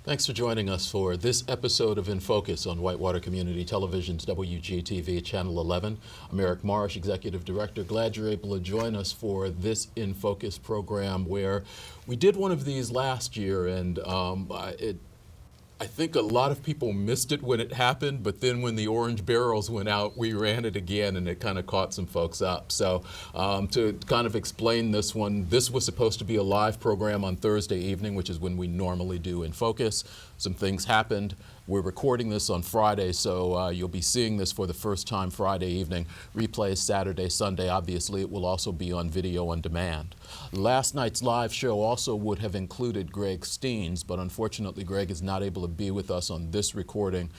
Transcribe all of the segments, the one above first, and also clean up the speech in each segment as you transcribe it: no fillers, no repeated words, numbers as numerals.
Thanks for joining us for this episode of In Focus on Whitewater Community Television's WGTV Channel 11. I'm Eric Marsh, Executive Director. Glad you're able to join us for this In Focus program where we did one of these last year, and I think a lot of people missed it when it happened, but then when the orange barrels went out, we ran it again, and it kind of caught some folks up. So to kind of explain this one, this was supposed to be a live program on Thursday evening, which is when we normally do In Focus. Some things happened. We're recording this on Friday, so you'll be seeing this for the first time Friday evening. Replays Saturday, Sunday. Obviously, it will also be on video on demand. Last night's live show also would have included Greg Steens, but unfortunately Greg is not able to be with us on this recording.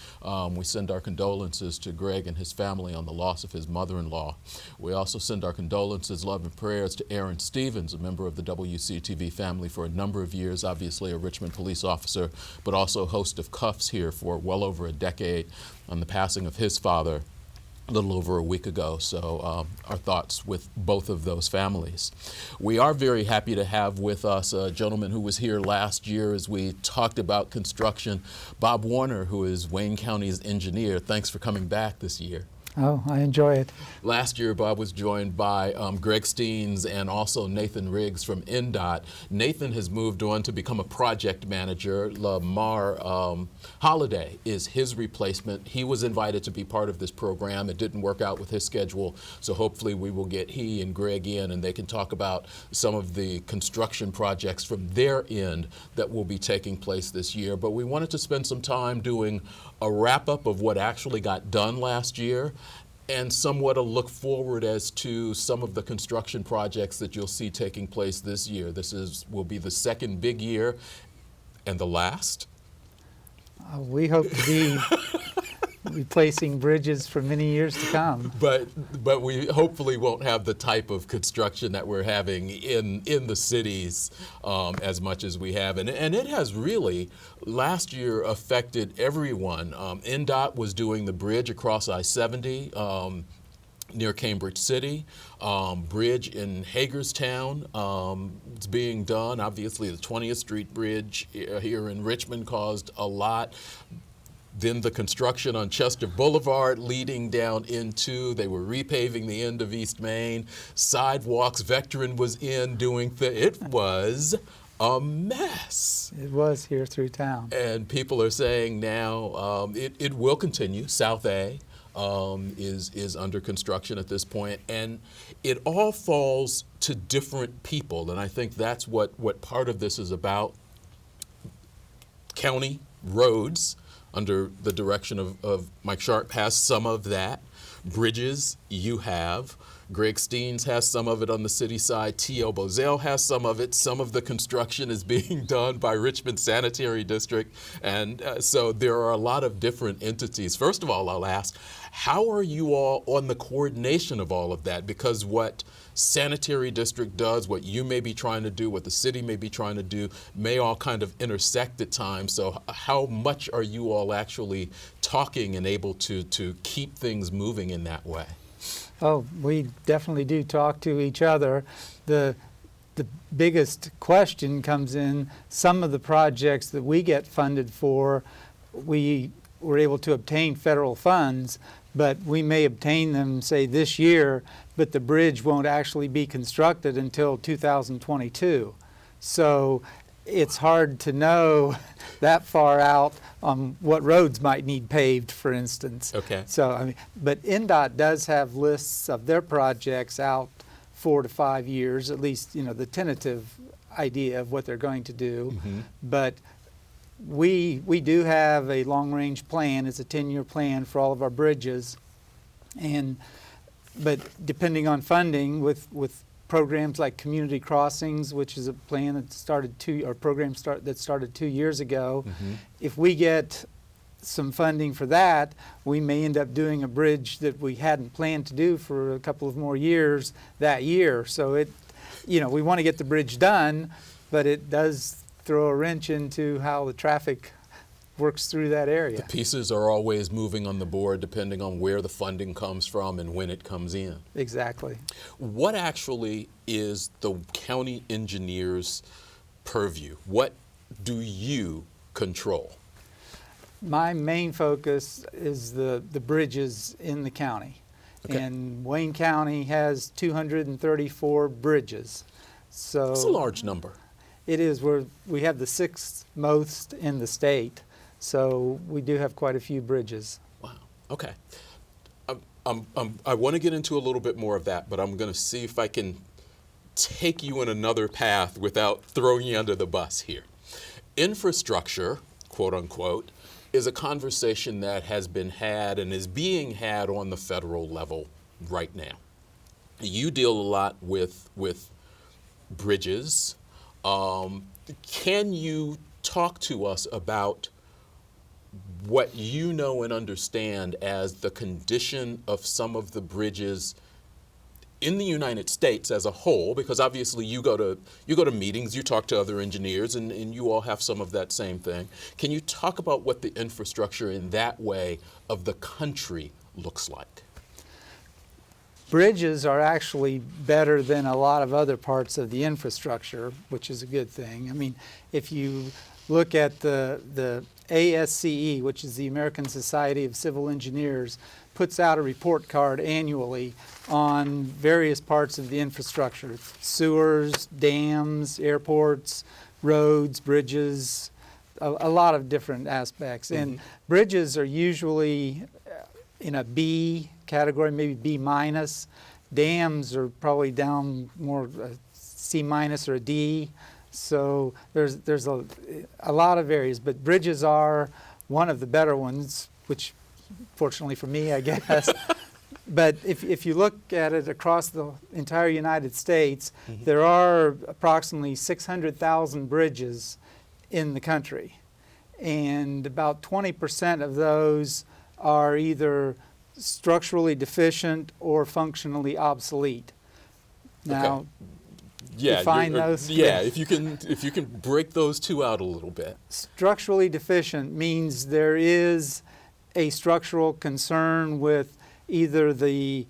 We send our condolences to Greg and his family on the loss of his mother-in-law. We also send our condolences, love, and prayers to Aaron Stevens, a member of the WCTV family for a number of years, obviously a Richmond police officer, but also host of Cuffs here for well over a decade, on the passing of his father a little over a week ago. So our thoughts with both of those families. We are very happy to have with us a gentleman who was here last year as we talked about construction, Bob Warner, who is Wayne County's engineer. Thanks for coming back this year. Oh, I enjoy it. Last year, Bob was joined by Greg Steens and also Nathan Riggs from NDOT. Nathan has moved on to become a project manager. Lamar Holiday is his replacement. He was invited to be part of this program. It didn't work out with his schedule, so hopefully we will get he and Greg in and they can talk about some of the construction projects from their end that will be taking place this year. But we wanted to spend some time doing a wrap-up of what actually got done last year, and somewhat a look forward as to some of the construction projects that you'll see taking place this year. Will be the second big year and the last. We hope to be replacing bridges for many years to come. But we hopefully won't have the type of construction that we're having in the cities as much as we have. And it has really, last year, affected everyone. NDOT was doing the bridge across I-70 near Cambridge City. Bridge in Hagerstown is being done. Obviously, the 20th Street Bridge here in Richmond caused a lot. Then the construction on Chester Boulevard leading down into, they were repaving the end of East Main. Sidewalks, Vectron was in doing it was a mess. It was here through town. And people are saying now it will continue. South A is under construction at this point. And it all falls to different people. And I think that's what part of this is about. County roads, under the direction of Mike Sharp, has some of that. Bridges, you have. Greg Steens has some of it on the city side. T.O. Bozell has some of it. Some of the construction is being done by Richmond Sanitary District. And so there are a lot of different entities. First of all, I'll ask, how are you all on the coordination of all of that? Because what Sanitary District does, what you may be trying to do, what the city may be trying to do, may all kind of intersect at times. So how much are you all actually talking and able to keep things moving in that way? Oh, we definitely do talk to each other. The biggest question comes in some of the projects that we get funded for. We were able to obtain federal funds, but we may obtain them, say, this year, but the bridge won't actually be constructed until 2022. So it's hard to know that far out on what roads might need paved, for instance. Okay. So, but NDOT does have lists of their projects out 4 to 5 years, at least, the tentative idea of what they're going to do. Mm-hmm. But we do have a long-range plan. It's a 10-year plan for all of our bridges. But depending on funding, with programs like Community Crossings, which is a plan that started that started 2 years ago. Mm-hmm. If we get some funding for that, we may end up doing a bridge that we hadn't planned to do for a couple of more years that year. So we want to get the bridge done, but it does throw a wrench into how the traffic works through that area. The pieces are always moving on the board depending on where the funding comes from and when it comes in. Exactly. What actually is the county engineer's purview? What do you control? My main focus is the bridges in the county. Okay. And Wayne County has 234 bridges. So That's a large number. it is. We have the sixth most in the state, so we do have quite a few bridges. Wow. Okay. I want to get into a little bit more of that, but I'm going to see if I can take you in another path without throwing you under the bus here. Infrastructure, quote unquote, is a conversation that has been had and is being had on the federal level right now. You deal a lot with bridges. Can you talk to us about what you know and understand as the condition of some of the bridges in the United States as a whole? Because obviously you go to meetings, you talk to other engineers, and you all have some of that same thing. Can you talk about what the infrastructure in that way of the country looks like? Bridges are actually better than a lot of other parts of the infrastructure, which is a good thing. I mean, if you look at the ASCE, which is the American Society of Civil Engineers, puts out a report card annually on various parts of the infrastructure: sewers, dams, airports, roads, bridges, a lot of different aspects. Mm-hmm. And bridges are usually in a B category, maybe B minus. Dams are probably down more C minus or a D. So there's a lot of areas, but bridges are one of the better ones, which fortunately for me, I guess. But if you look at it across the entire United States, mm-hmm. there are approximately 600,000 bridges in the country. And about 20% of those are either structurally deficient or functionally obsolete. Now, okay. Yeah, define those. Yeah, if you can break those two out a little bit. Structurally deficient means there is a structural concern with either the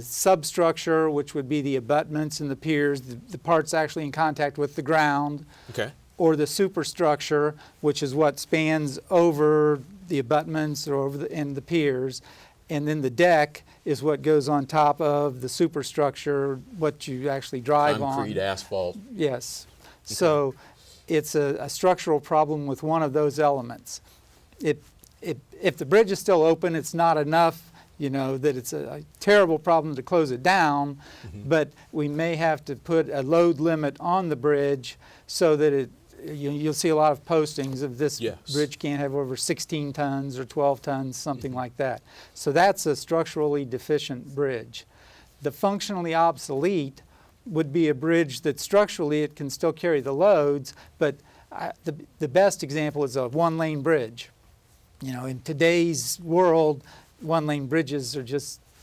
substructure, which would be the abutments and the piers, the parts actually in contact with the ground, okay. or the superstructure, which is what spans over the abutments or over the piers, and then the deck is what goes on top of the superstructure, what you actually drive on. Concrete, asphalt. Yes. Okay. So it's a structural problem with one of those elements. If the bridge is still open, it's not enough, that it's a terrible problem to close it down, mm-hmm. but we may have to put a load limit on the bridge so that you'll see a lot of postings of this yes. bridge can't have over 16 tons or 12 tons, something mm-hmm. like that. So that's a structurally deficient bridge. The functionally obsolete would be a bridge that structurally it can still carry the loads, but the best example is a one-lane bridge. In today's world, one-lane bridges are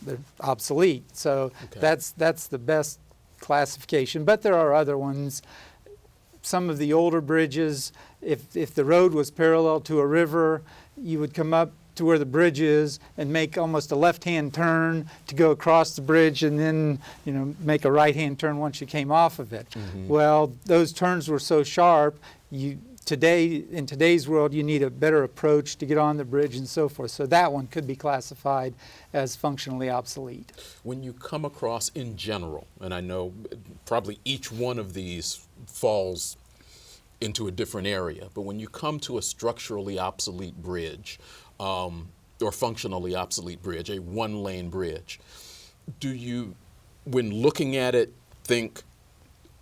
they're obsolete. So okay. that's the best classification. But there are other ones. Some of the older bridges, if the road was parallel to a river, you would come up to where the bridge is and make almost a left-hand turn to go across the bridge and then, make a right-hand turn once you came off of it. Mm-hmm. Well, those turns were so sharp, in today's world, you need a better approach to get on the bridge and so forth. So that one could be classified as functionally obsolete. When you come across in general, and I know probably each one of these falls into a different area, but when you come to a structurally obsolete bridge, or functionally obsolete bridge, a one-lane bridge, do you, when looking at it, think,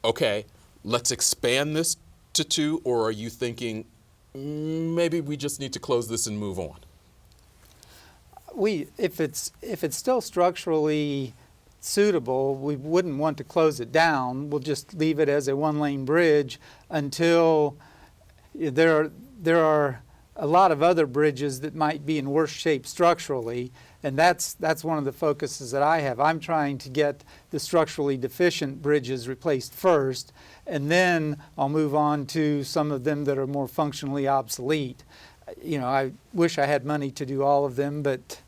okay, let's expand this to two, or are you thinking maybe we just need to close this and move on? If it's still structurally suitable, we wouldn't want to close it down. We'll just leave it as a one-lane bridge until there are a lot of other bridges that might be in worse shape structurally, and that's one of the focuses that I have. I'm trying to get the structurally deficient bridges replaced first, and then I'll move on to some of them that are more functionally obsolete. I wish I had money to do all of them, but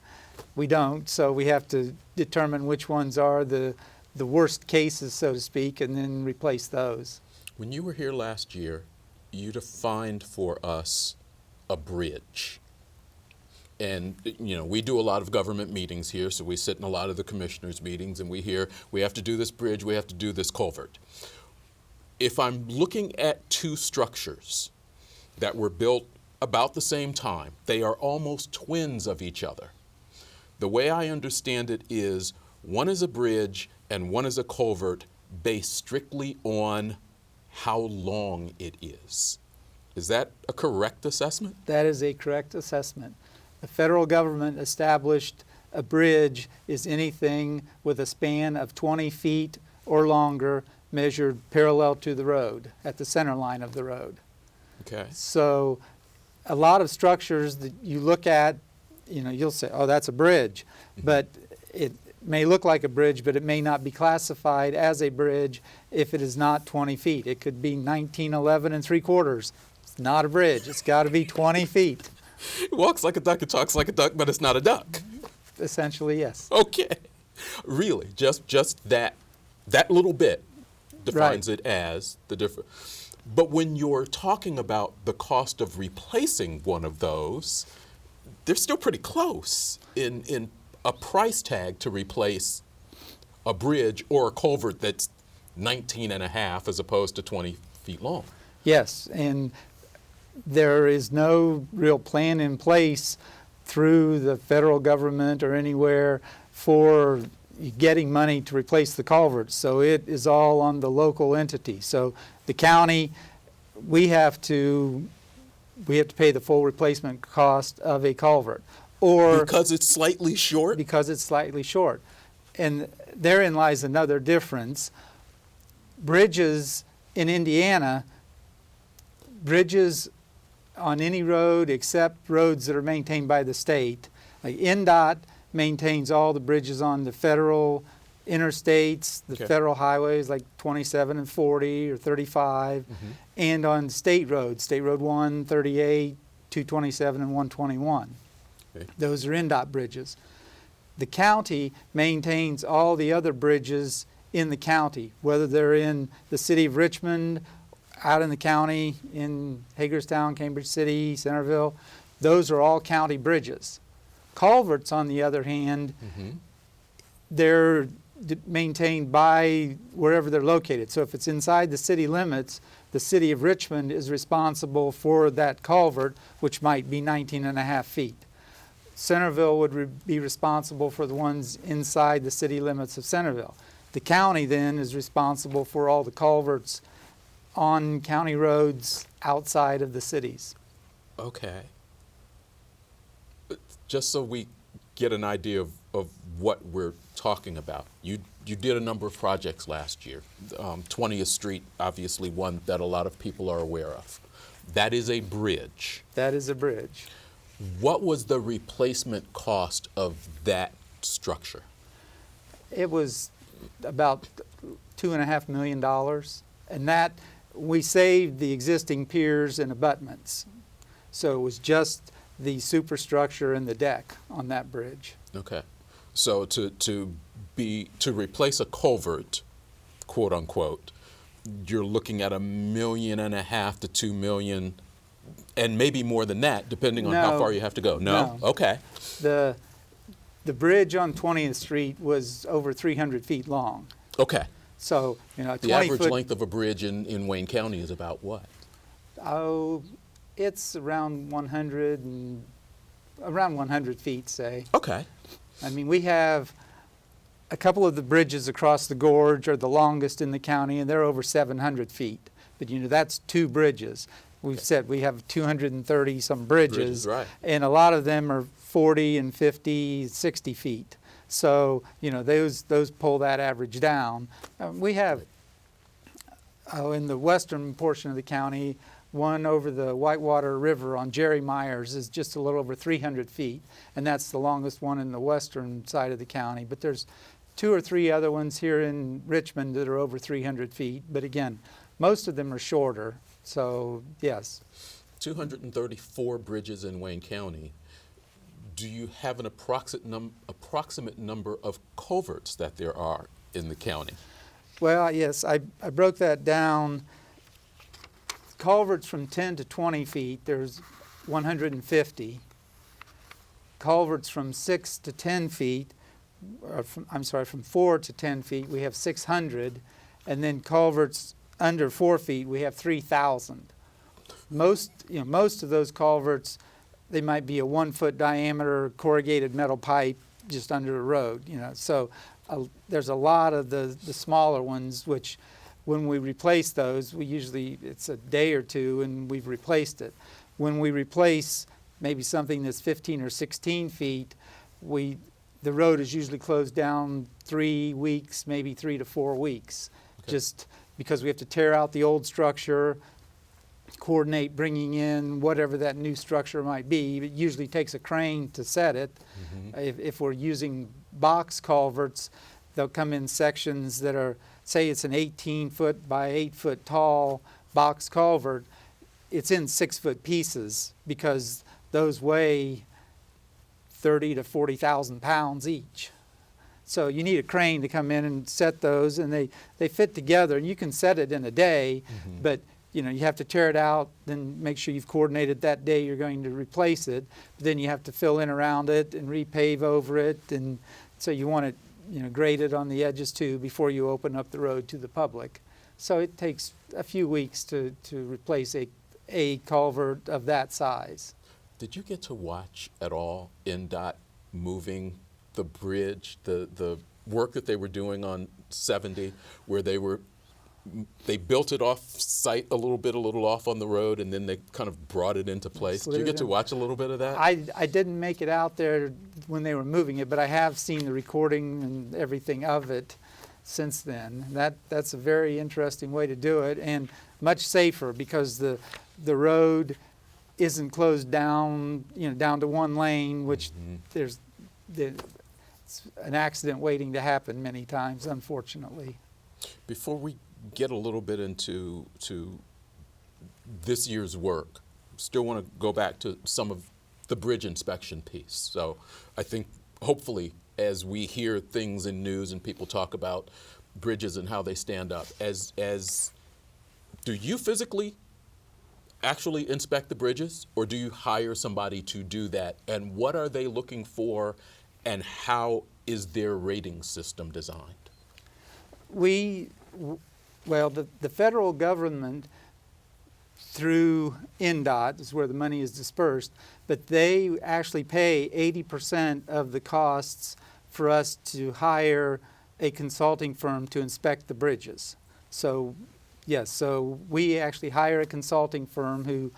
we don't, so we have to determine which ones are the worst cases, so to speak, and then replace those. When you were here last year, you defined for us a bridge. And, we do a lot of government meetings here, so we sit in a lot of the commissioners' meetings and we hear, we have to do this bridge, we have to do this culvert. If I'm looking at two structures that were built about the same time, they are almost twins of each other. The way I understand it is one is a bridge and one is a culvert based strictly on how long it is. Is that a correct assessment? That is a correct assessment. The federal government established a bridge is anything with a span of 20 feet or longer measured parallel to the road, at the center line of the road. Okay. So a lot of structures that you look at, you'll say, oh, that's a bridge. But it may look like a bridge, but it may not be classified as a bridge if it is not 20 feet. It could be 1911 3/4. It's not a bridge. It's got to be 20 feet. It walks like a duck, it talks like a duck, but it's not a duck. Essentially, yes. Okay. Really, just that little bit defines it as the difference. But when you're talking about the cost of replacing one of those, they're still pretty close in a price tag to replace a bridge or a culvert that's 19 and a half as opposed to 20 feet long. Yes, and there is no real plan in place through the federal government or anywhere for getting money to replace the culverts. So it is all on the local entity. So the county, we have to pay the full replacement cost of a culvert. Or because it's slightly short? Because it's slightly short. And therein lies another difference. Bridges in Indiana, bridges on any road except roads that are maintained by the state. Like NDOT maintains all the bridges on the federal interstates, the federal highways like 27 and 40 or 35, and on state roads, State Road 1, 38, 227, and 121. Okay. Those are NDOT bridges. The county maintains all the other bridges in the county, whether they're in the city of Richmond, out in the county, in Hagerstown, Cambridge City, Centerville. Those are all county bridges. Culverts, on the other hand, they're maintained by wherever they're located. So if it's inside the city limits, the city of Richmond is responsible for that culvert, which might be 19 and a half feet. Centerville would be responsible for the ones inside the city limits of Centerville. The county then is responsible for all the culverts on county roads outside of the cities. Okay. Just so we get an idea of what we're talking about. You did a number of projects last year. 20th Street, obviously one that a lot of people are aware of. That is a bridge. That is a bridge. What was the replacement cost of that structure? It was about $2.5 million, and that we saved the existing piers and abutments. So it was just the superstructure and the deck on that bridge. Okay. So to replace a culvert, quote unquote, you're looking at $1.5 million to $2 million, and maybe more than that, depending on how far you have to go. No? Okay. The bridge on 20th Street was over 300 feet long. Okay. So, the average length of a bridge in Wayne County is about what? Oh, it's around 100 feet, say. Okay. I mean, we have a couple of the bridges across the gorge are the longest in the county, and they're over 700 feet. But that's two bridges. We've said we have 230 some bridges, right. And a lot of them are 40 and 50, 60 feet. So, those pull that average down. We have, in the western portion of the county, one over the Whitewater River on Jerry Myers is just a little over 300 feet, and that's the longest one in the western side of the county. But there's 2 or 3 other ones here in Richmond that are over 300 feet. But again, most of them are shorter, so yes. 234 bridges in Wayne County. Do you have an approximate number of culverts that there are in the county? Well, yes, I broke that down culverts from 10 to 20 feet, there's 150. Culverts from 6 to 10 feet, from 4 to 10 feet, we have 600. And then culverts under 4 feet, we have 3,000. Most of those culverts, they might be a 1 foot diameter corrugated metal pipe just under a road, So there's a lot of the smaller ones, which when we replace those, it's a day or two and we've replaced it. When we replace maybe something that's 15 or 16 feet, the road is usually closed down 3 weeks, maybe 3 to 4 weeks, just because we have to tear out the old structure, coordinate bringing in whatever that new structure might be. It usually takes a crane to set it. If we're using box culverts, they'll come in sections that are, say it's an 18 foot by 8 foot tall box culvert, it's in 6 foot pieces because those weigh 30 to 40,000 pounds each. So you need a crane to come in and set those, and they fit together, and you can set it in a day, but you have to tear it out, then make sure you've coordinated that day you're going to replace it. But then you have to fill in around it and repave over it, and so you want it graded on the edges too before you open up the road to the public. So it takes a few weeks to replace a culvert of that size. Did you get to watch at all NDOT moving the bridge, the work that they were doing on 70, where they built it off site a little off on the road, and then they kind of brought it into place? Did you get to watch a little bit of that? I didn't make it out there when they were moving it, but I have seen the recording and everything of it since then. That's a very interesting way to do it, and much safer because the road isn't closed down, down to one lane, which it's an accident waiting to happen many times, unfortunately. Before we get a little bit into this year's work, still want to go back to some of the bridge inspection piece. So I think hopefully as we hear things in news and people talk about bridges and how they stand up, do you physically actually inspect the bridges, or do you hire somebody to do that? And what are they looking for, and how is their rating system designed? The federal government, through NDOT, is where the money is dispersed, but they actually pay 80% of the costs for us to hire a consulting firm to inspect the bridges. So, yes, so we actually hire a consulting firm who,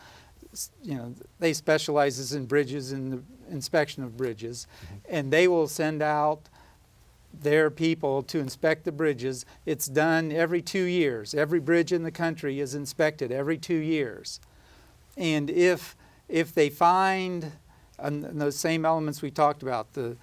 they specializes in bridges and the inspection of bridges, and they will send out their people to inspect the bridges. It's done every 2 years. Every bridge in the country is inspected every 2 years. And if they find those same elements we talked about, the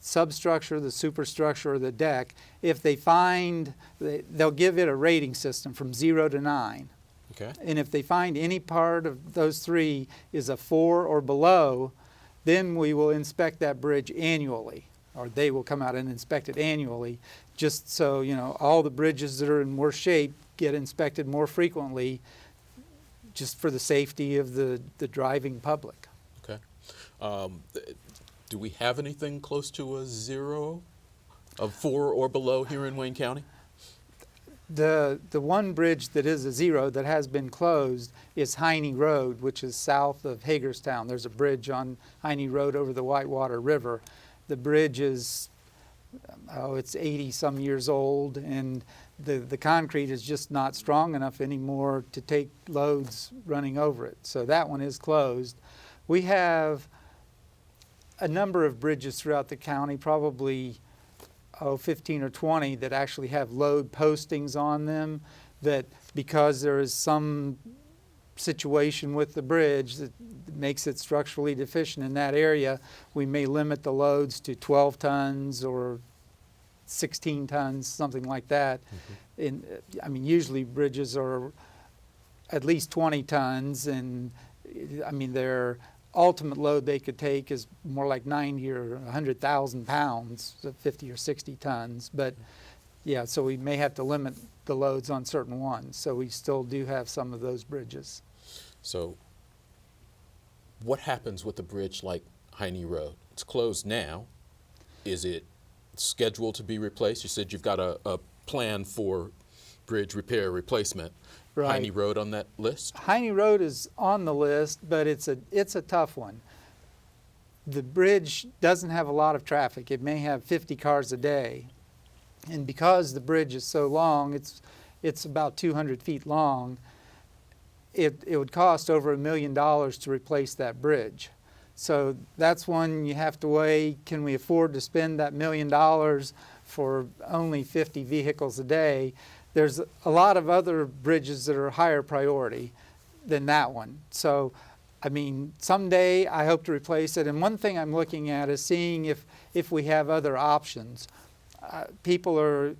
substructure, the superstructure, or the deck, if they find, they'll give it a rating system from 0 to 9. Okay. And if they find any part of those three is a 4 or below, then we will inspect that bridge annually, or they will come out and inspect it annually, just so all the bridges that are in worse shape get inspected more frequently, just for the safety of the driving public. Okay. Do we have anything close to a 0 of 4 or below here in Wayne County? The one bridge that is a 0 that has been closed is Heine Road, which is south of Hagerstown. There's a bridge on Heine Road over the Whitewater River. The bridge is, it's 80-some years old, and the concrete is just not strong enough anymore to take loads running over it. So that one is closed. We have a number of bridges throughout the county, probably 15 or 20, that actually have load postings on them, that because there is some situation with the bridge that makes it structurally deficient in that area, we may limit the loads to 12 tons or 16 tons, something like that. Usually bridges are at least 20 tons, and their ultimate load they could take is more like 90 or 100,000 pounds, so 50 or 60 tons. But yeah, so we may have to limit the loads on certain ones. So we still do have some of those bridges. So what happens with a bridge like Heine Road? It's closed now. Is it scheduled to be replaced? You said you've got a plan for bridge repair replacement. Right. Heine Road on that list? Heine Road is on the list, but it's a tough one. The bridge doesn't have a lot of traffic. It may have 50 cars a day. And because the bridge is so long, it's about 200 feet long, it would cost over $1 million to replace that bridge. So that's one you have to weigh, can we afford to spend that $1 million for only 50 vehicles a day? There's a lot of other bridges that are higher priority than that one. So, I mean, someday I hope to replace it. And one thing I'm looking at is seeing if we have other options. People are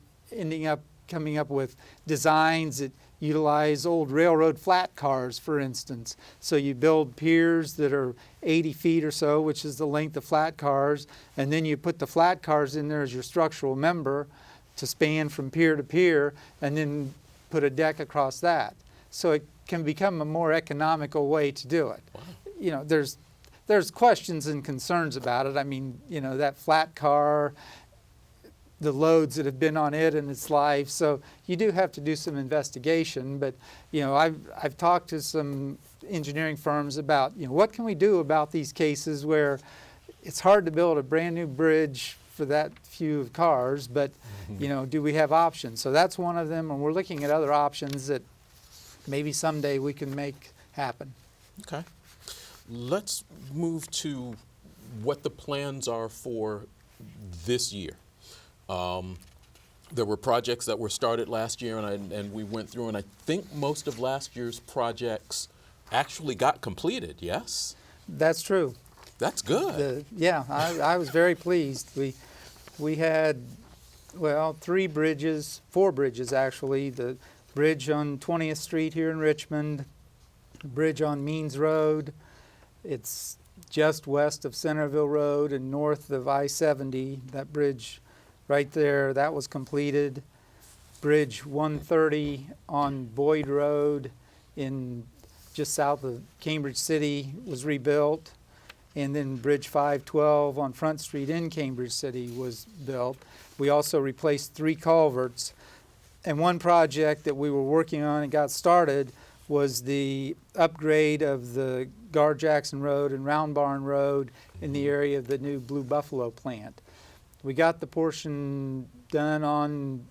coming up with designs that utilize old railroad flat cars, for instance. So you build piers that are 80 feet or so, which is the length of flat cars, and then you put the flat cars in there as your structural member to span from pier to pier, and then put a deck across that. So it can become a more economical way to do it. Wow. You know, there's questions and concerns about it. I mean, you know, that flat car, the loads that have been on it in its life. So you do have to do some investigation. But, you know, I've talked to some engineering firms about, you know, what can we do about these cases where it's hard to build a brand new bridge for that few of cars, but, you know, do we have options? So that's one of them, and we're looking at other options that maybe someday we can make happen. Okay. Let's move to what the plans are for this year. There were projects that were started last year, and we went through, and I think most of last year's projects actually got completed, yes? That's true. That's good. Yeah, I was very pleased. We had, well, 4 bridges actually. The bridge on 20th Street here in Richmond, the bridge on Means Road. It's just west of Centerville Road and north of I-70. That bridge right there, that was completed. Bridge 130 on Boyd Road in just south of Cambridge City was rebuilt. And then Bridge 512 on Front Street in Cambridge City was built. We also replaced 3 culverts. And one project that we were working on and got started was the upgrade of the Gar-Jackson Road and Round Barn Road in the area of the new Blue Buffalo plant. We got the portion done on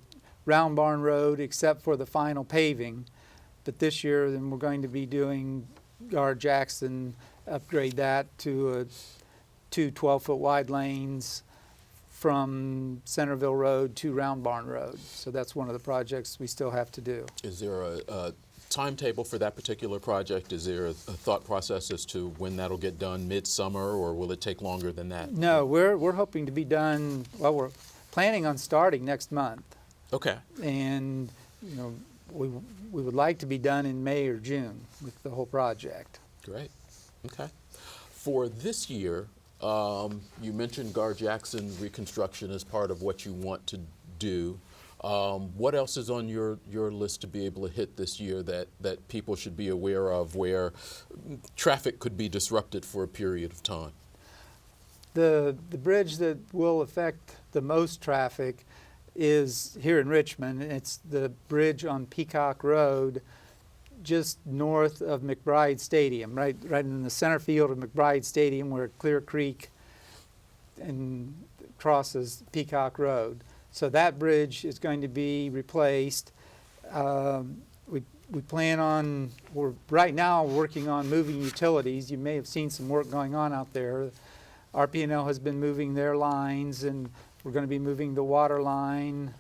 Round Barn Road except for the final paving. But this year then we're going to be doing Gar-Jackson, upgrade that to 2 12-foot wide lanes from Centerville Road to Round Barn Road. So that's one of the projects we still have to do. Is there a timetable for that particular project? Is there a thought process as to when that'll get done, midsummer, or will it take longer than that? No, we're hoping to be done, well, we're planning on starting next month. Okay. And, you know, we would like to be done in May or June with the whole project. Great. Okay. For this year, you mentioned Gar-Jackson reconstruction as part of what you want to do. What else is on your list to be able to hit this year that people should be aware of where traffic could be disrupted for a period of time? The bridge that will affect the most traffic is here in Richmond. It's the bridge on Peacock Road just north of McBride Stadium, right in the center field of McBride Stadium where Clear Creek and crosses Peacock Road. So that bridge is going to be replaced. We plan on, we're right now working on moving utilities. You may have seen some work going on out there. RP&L has been moving their lines, and we're going to be moving the water line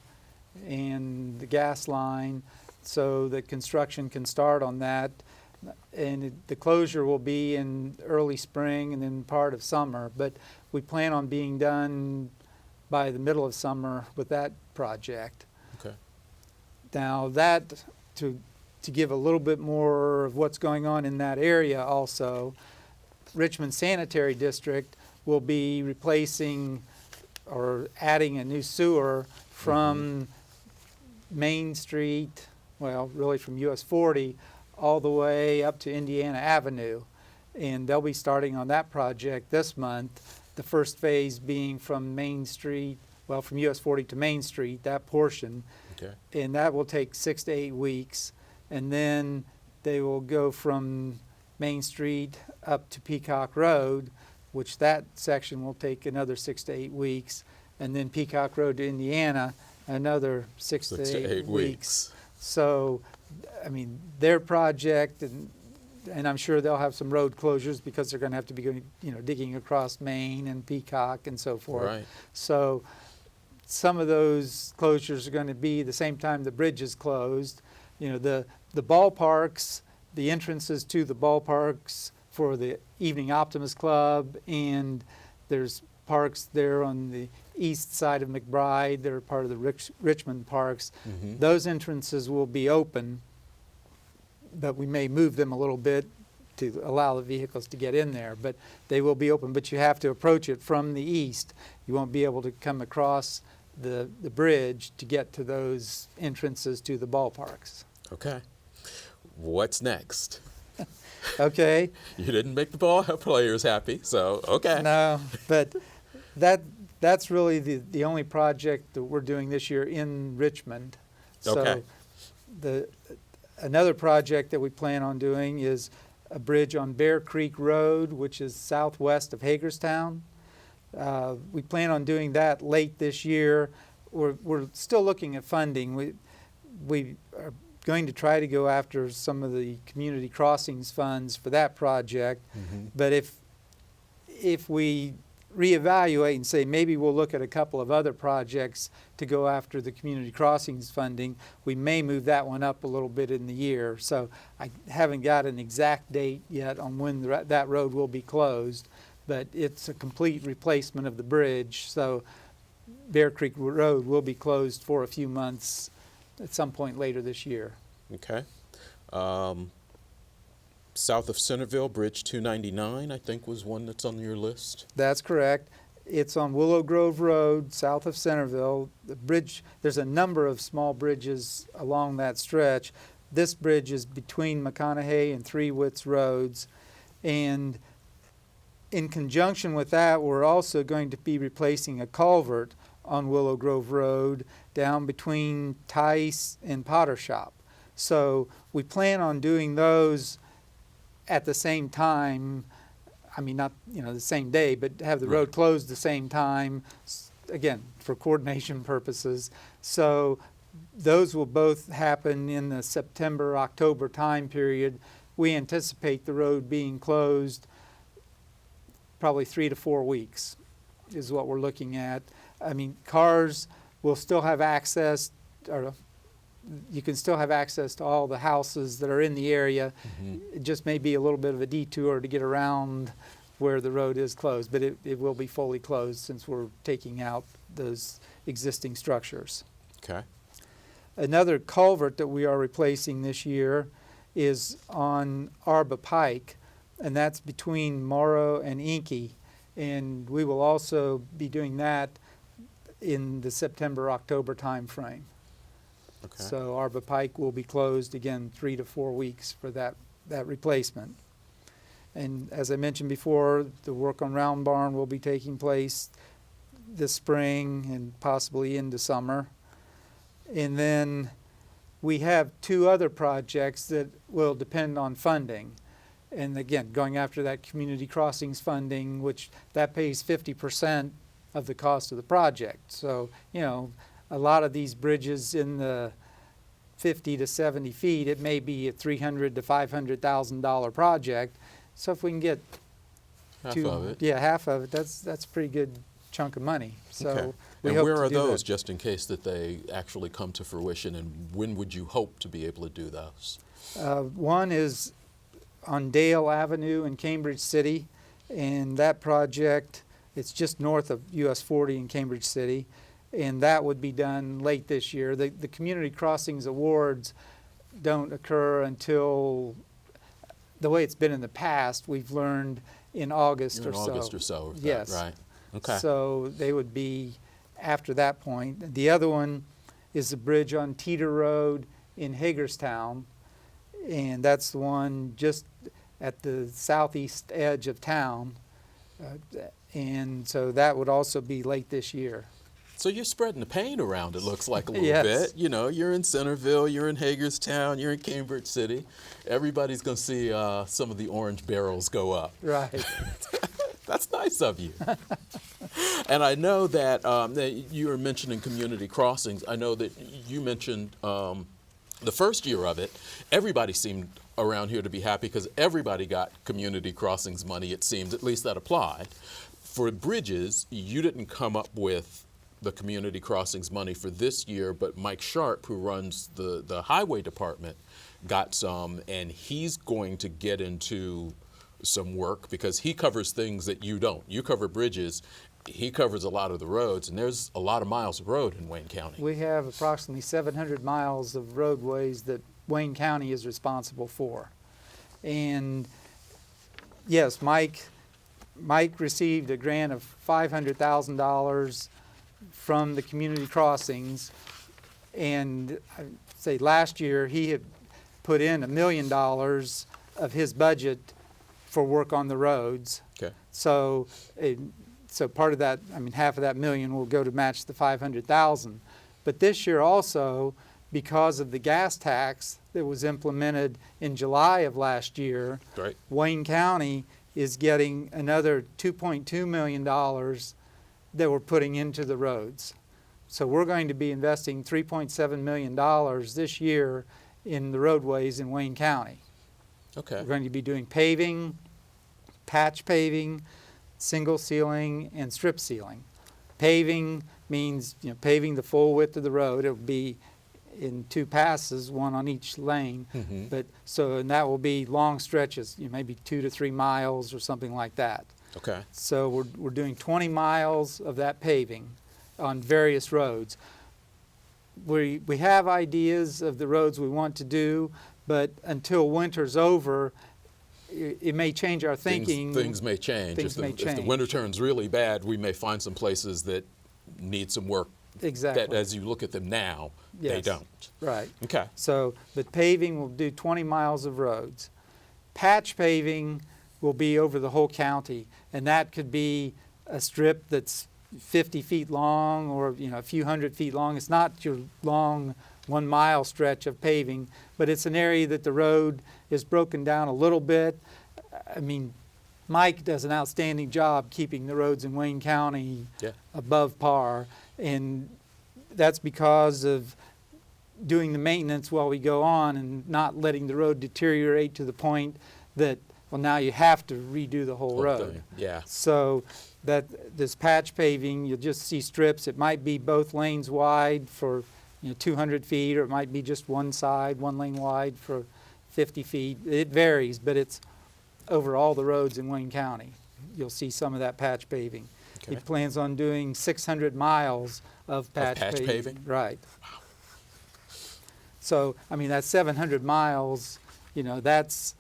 and the gas line so that construction can start on that. And the closure will be in early spring and then part of summer. But we plan on being done by the middle of summer with that project. Okay. Now that, to give a little bit more of what's going on in that area also, Richmond Sanitary District will be replacing or adding a new sewer from Main Street, well, really from US 40 all the way up to Indiana Avenue. And they'll be starting on that project this month, the first phase being from Main Street, well, from US 40 to Main Street, that portion. Okay. And that will take 6 to 8 weeks. And then they will go from Main Street up to Peacock Road, which that section will take another 6 to 8 weeks. And then Peacock Road to Indiana, another 6 to 8 weeks. So, I mean, their project, and I'm sure they'll have some road closures because they're going to have to be going, digging across Maine and Peacock and so forth. Right. So some of those closures are going to be the same time the bridge is closed. The ballparks, the entrances to the ballparks for the Evening Optimist Club, and there's parks there on the east side of McBride. They're part of the Richmond parks. Mm-hmm. Those entrances will be open, but we may move them a little bit to allow the vehicles to get in there. But they will be open, but you have to approach it from the east. You won't be able to come across the bridge to get to those entrances to the ballparks. Okay. What's next? Okay. You didn't make the ball players happy, so okay. No, but that's really the only project that we're doing this year in Richmond. Okay. So another project that we plan on doing is a bridge on Bear Creek Road, which is southwest of Hagerstown. We plan on doing that late this year. We're still looking at funding. We are going to try to go after some of the community crossings funds for that project. Mm-hmm. But if we reevaluate and say maybe we'll look at a couple of other projects to go after the community crossings funding, we may move that one up a little bit in the year. So I haven't got an exact date yet on when that road will be closed, but it's a complete replacement of the bridge. So Bear Creek Road will be closed for a few months at some point later this year. Okay. South of Centerville, Bridge 299, I think was one that's on your list. That's correct. It's on Willow Grove Road, south of Centerville. The bridge, there's a number of small bridges along that stretch. This bridge is between McConaughey and Three Wits Roads. And in conjunction with that, we're also going to be replacing a culvert on Willow Grove Road down between Tice and Potter Shop. So we plan on doing those at the same time. I mean, not the same day, but have the road closed the same time, again, for coordination purposes. So those will both happen in the September-October time period. We anticipate the road being closed probably 3 to 4 weeks is what we're looking at. I mean, cars will still have access, or you can still have access to all the houses that are in the area. Mm-hmm. It just may be a little bit of a detour to get around where the road is closed, but it will be fully closed since we're taking out those existing structures. Okay. Another culvert that we are replacing this year is on Arbor Pike, and that's between Morrow and Inky. And we will also be doing that in the September-October time frame. Okay. So Arbor Pike will be closed again 3 to 4 weeks for that replacement. And as I mentioned before, the work on Round Barn will be taking place this spring and possibly into summer. And then we have 2 other projects that will depend on funding. And again, going after that community crossings funding, which that pays 50% of the cost of the project. So, a lot of these bridges in the 50 to 70 feet, it may be a $300,000 to $500,000 project. So if we can get half of it. Yeah, half of it. That's a pretty good chunk of money. So Okay. we And hope where to are do those, that. just in case that they actually come to fruition, and when would you hope to be able to do those? One is on Dale Avenue in Cambridge City, and that project, it's just north of US 40 in Cambridge City, and that would be done late this year. The Community Crossings Awards don't occur until, the way it's been in the past, we've learned in August You're or in so. August or so, of that, Yes. right? Okay. So they would be after that point. The other one is the bridge on Teeter Road in Hagerstown, and that's the one just at the southeast edge of town. And so that would also be late this year. So you're spreading the pain around, it looks like, a little Yes. bit. You know, you're in Centerville, you're in Hagerstown, you're in Cambridge City. Everybody's going to see some of the orange barrels go up. Right. That's nice of you. And I know that, that you were mentioning community crossings. I know that you mentioned the first year of it, everybody seemed around here to be happy because everybody got community crossings money, it seems, at least that applied. For bridges, you didn't come up with the community crossings money for this year, but Mike Sharp, who runs the highway department, got some, and he's going to get into some work because he covers things that you don't. You cover bridges, he covers a lot of the roads, and there's a lot of miles of road in Wayne County. We have approximately 700 miles of roadways that Wayne County is responsible for. And yes, Mike received a grant of $500,000 from the community crossings, and I'd say last year he had put in $1 million of his budget for work on the roads. Okay. So part of that, I mean, half of that million will go to match the 500,000. But this year also, because of the gas tax that was implemented in July of last year, Right. Wayne County is getting another $2.2 million that we're putting into the roads. So we're going to be investing $3.7 million this year in the roadways in Wayne County. Okay. We're going to be doing paving, patch paving, single sealing, and strip sealing. Paving means, you know, paving the full width of the road. It'll be in 2 passes, 1 on each lane. Mm-hmm. And that will be long stretches, you know, maybe 2 to 3 miles or something like that. Okay. So we're doing 20 miles of that paving on various roads. We have ideas of the roads we want to do, but until winter's over, it may change our thinking. Things may change. Things may If the change. winter turns really bad, we may find some places that need some work. Exactly. That as you look at them now, they Yes. don't. Right. Okay. So, but paving will do 20 miles of roads. Patch paving will be over the whole county, and that could be a strip that's 50 feet long or, you know, a few hundred feet long. It's not your long 1 mile stretch of paving, but it's an area that the road is broken down a little bit. I mean, Mike does an outstanding job keeping the roads in Wayne County Yeah. above par, and that's because of doing the maintenance while we go on and not letting the road deteriorate to the point that, well, now you have to redo the whole road. thing. Yeah. So that this patch paving, you'll just see strips. It might be both lanes wide for, you know, 200 feet, or it might be just one side, 1 lane wide for 50 feet. It varies, but it's over all the roads in Wayne County. You'll see some of that patch paving. Okay. He plans on doing 600 miles of patch paving? Right. So, I mean, that's 700 miles, you know, that's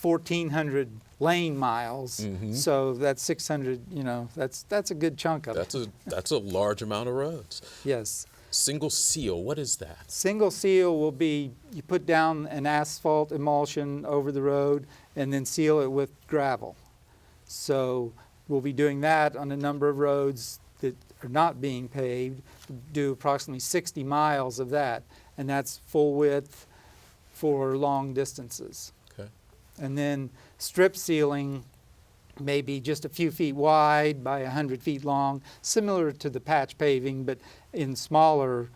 1,400 lane miles. Mhm. So that's 600, you know, that's a good chunk of it. That's a large amount of roads. Yes. Single seal, what is that? Single seal will be, you put down an asphalt emulsion over the road and then seal it with gravel. So we'll be doing that on a number of roads that are not being paved, do approximately 60 miles of that, and that's full width for long distances. Okay. And then strip sealing may be just a few feet wide by 100 feet long, similar to the patch paving, but in smaller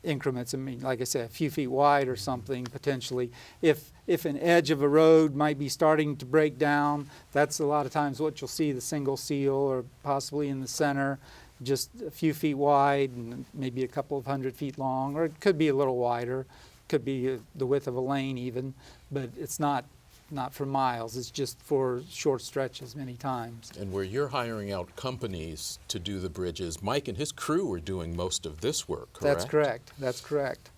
increments. I mean, like I said, a few feet wide or something potentially. If an edge of a road might be starting to break down, that's a lot of times what you'll see, the single seal, or possibly in the center, just a few feet wide and maybe a couple of 100 feet long, or it could be a little wider, could be the width of a lane even, but it's not for miles, it's just for short stretches many times. And where you're hiring out companies to do the bridges, Mike and his crew are doing most of this work, correct? That's correct.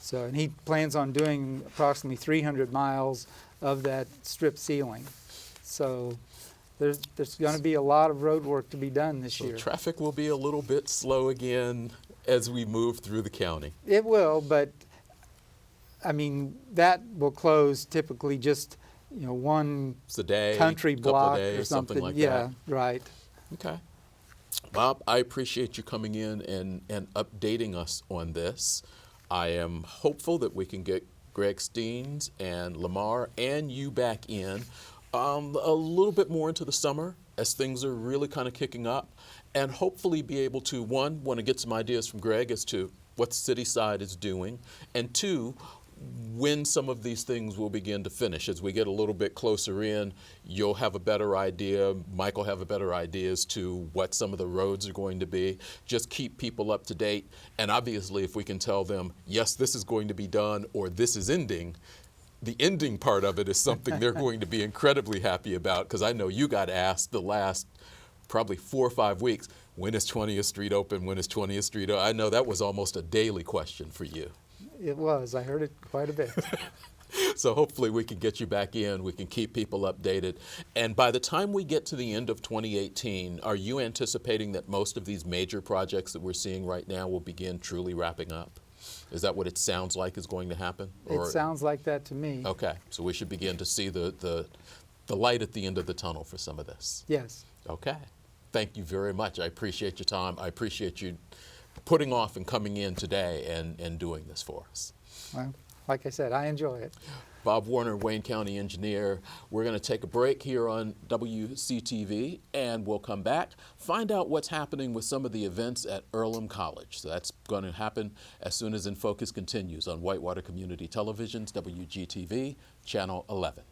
So, and he plans on doing approximately 300 miles of that strip sealing. So there's going to be a lot of road work to be done this So year. traffic will be a little bit slow again, as we move through the county. It will, but I mean, that will close typically just, one It's a day, country couple block of days, or something. like yeah, that. right. Okay. Bob, I appreciate you coming in and updating us on this. I am hopeful that we can get Greg Steens and Lamar and you back in a little bit more into the summer as things are really kind of kicking up, and hopefully be able to, one, want to get some ideas from Greg as to what the city side is doing, and two, when some of these things will begin to finish. As we get a little bit closer in, you'll have a better idea, Mike will have a better idea as to what some of the roads are going to be. Just keep people up to date, and obviously if we can tell them, yes, this is going to be done, or this is ending, the ending part of it is something they're going to be incredibly happy about, because I know you got asked the last probably 4 or 5 weeks, when is 20th Street open, when is 20th Street open? I know that was almost a daily question for you. It was. I heard it quite a bit. So hopefully we can get you back in, we can keep people updated. And by the time we get to the end of 2018, are you anticipating that most of these major projects that we're seeing right now will begin truly wrapping up? Is that what it sounds like is going to happen? It sounds like that to me. Okay, so we should begin to see the light at the end of the tunnel for some of this. Yes. Okay, thank you very much. I appreciate your time. I appreciate you putting off and coming in today and doing this for us. Well, like I said, I enjoy it. Bob Warner, Wayne County Engineer. We're going to take a break here on WCTV, and we'll come back, find out what's happening with some of the events at Earlham College. So that's going to happen as soon as In Focus continues on Whitewater Community Television's WGTV, Channel 11.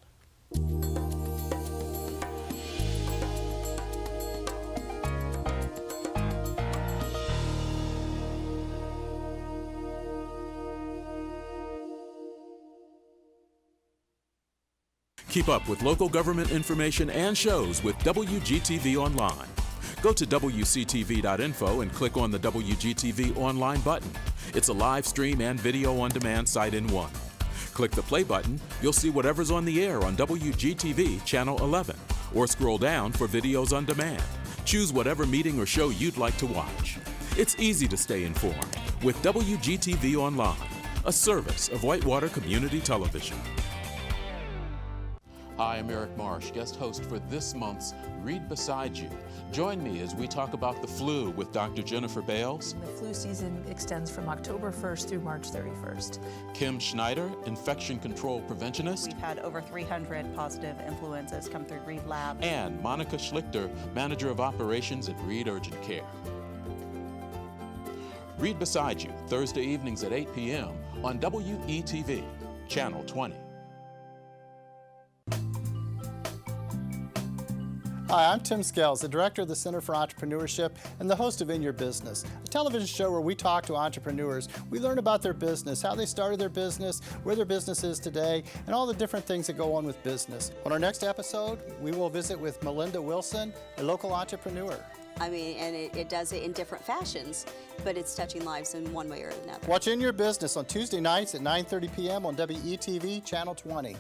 Keep up with local government information and shows with WGTV Online. Go to WCTV.info and click on the WGTV Online button. It's a live stream and video on demand site in one. Click the play button, you'll see whatever's on the air on WGTV Channel 11, or scroll down for videos on demand. Choose whatever meeting or show you'd like to watch. It's easy to stay informed with WGTV Online, a service of Whitewater Community Television. Hi, I'm Eric Marsh, guest host for this month's Read Beside You. Join me as we talk about the flu with Dr. Jennifer Bales. The flu season extends from October 1st through March 31st. Kim Schneider, infection control preventionist. We've had over 300 positive influenzas come through Reed Lab. And Monica Schlichter, manager of operations at Reed Urgent Care. Read Beside You, Thursday evenings at 8 p.m. on WETV, Channel 20. Hi, I'm Tim Scales, the director of the Center for Entrepreneurship and the host of In Your Business, a television show where we talk to entrepreneurs. We learn about their business, how they started their business, where their business is today, and all the different things that go on with business. On our next episode, we will visit with Melinda Wilson, a local entrepreneur. I mean, and it does it in different fashions, but it's touching lives in one way or another. Watch In Your Business on Tuesday nights at 9:30 p.m. on WETV, Channel 20.